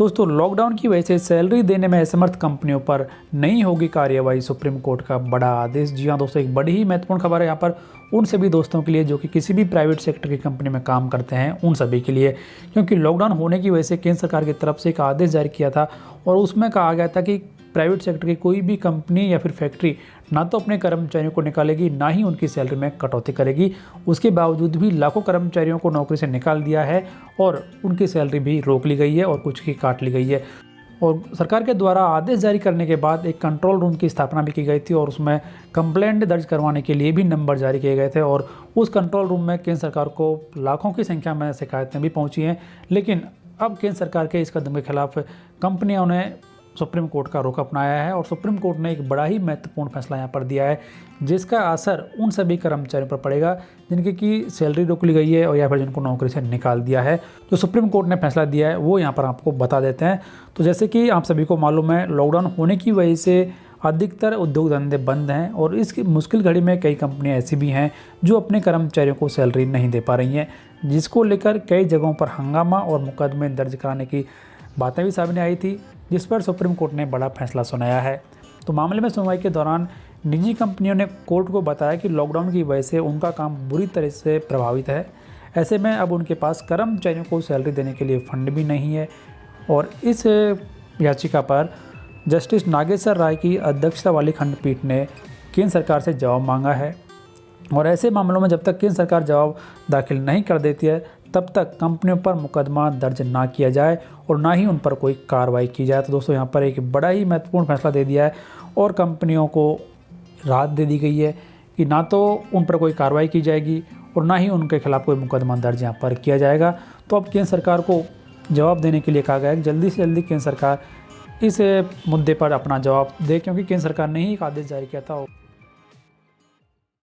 दोस्तों लॉकडाउन की वजह से सैलरी देने में असमर्थ कंपनियों पर नहीं होगी कार्यवाही, सुप्रीम कोर्ट का बड़ा आदेश। जी हाँ दोस्तों, एक बड़ी ही महत्वपूर्ण खबर है यहाँ पर उन सभी दोस्तों के लिए जो कि किसी भी प्राइवेट सेक्टर की कंपनी में काम करते हैं, उन सभी के लिए। क्योंकि लॉकडाउन होने की वजह से केंद्र सरकार की तरफ से एक आदेश जारी किया था और उसमें कहा गया था कि प्राइवेट सेक्टर की कोई भी कंपनी या फिर फैक्ट्री ना तो अपने कर्मचारियों को निकालेगी, ना ही उनकी सैलरी में कटौती करेगी। उसके बावजूद भी लाखों कर्मचारियों को नौकरी से निकाल दिया है और उनकी सैलरी भी रोक ली गई है और कुछ की काट ली गई है। और सरकार के द्वारा आदेश जारी करने के बाद एक कंट्रोल रूम की स्थापना भी की गई थी और उसमें कंप्लेंट दर्ज करवाने के लिए भी नंबर जारी किए गए थे। और उस कंट्रोल रूम में केंद्र सरकार को लाखों की संख्या में शिकायतें भी पहुंची हैं। लेकिन अब केंद्र सरकार के इस कदम के खिलाफ कंपनियों ने सुप्रीम कोर्ट का रुख अपनाया है और सुप्रीम कोर्ट ने एक बड़ा ही महत्वपूर्ण फैसला यहाँ पर दिया है, जिसका असर उन सभी कर्मचारियों पर पड़ेगा जिनकी की सैलरी रोक ली गई है और या फिर जिनको नौकरी से निकाल दिया है। जो सुप्रीम कोर्ट ने फैसला दिया है वो यहाँ पर आपको बता देते हैं। तो जैसे कि आप सभी को मालूम है, लॉकडाउन होने की वजह से अधिकतर उद्योग धंधे बंद हैं और इस मुश्किल घड़ी में कई कंपनियां ऐसी भी हैं जो अपने कर्मचारियों को सैलरी नहीं दे पा रही हैं, जिसको लेकर कई जगहों पर हंगामा और मुकदमे दर्ज कराने की बातें भी सामने आई थी, जिस पर सुप्रीम कोर्ट ने बड़ा फैसला सुनाया है। तो मामले में सुनवाई के दौरान निजी कंपनियों ने कोर्ट को बताया कि लॉकडाउन की वजह से उनका काम बुरी तरह से प्रभावित है। ऐसे में अब उनके पास कर्मचारियों को सैलरी देने के लिए फंड भी नहीं है। और इस याचिका पर जस्टिस नागेश्वर राय की अध्यक्षता वाली खंडपीठ ने केंद्र सरकार से जवाब मांगा है। और ऐसे मामलों में जब तक केंद्र सरकार जवाब दाखिल नहीं कर देती है तब तक कंपनियों पर मुकदमा दर्ज ना किया जाए और ना ही उन पर कोई कार्रवाई की जाए। तो दोस्तों यहाँ पर एक बड़ा ही महत्वपूर्ण फैसला दे दिया है और कंपनियों को राहत दे दी गई है कि ना तो उन पर कोई कार्रवाई की जाएगी और ना ही उनके खिलाफ कोई मुकदमा दर्ज यहाँ पर किया जाएगा। तो अब केंद्र सरकार को जवाब देने के लिए कहा गया है कि जल्दी से जल्दी केंद्र सरकार इस मुद्दे पर अपना जवाब दे, क्योंकि केंद्र सरकार ने ही एक आदेश जारी किया था।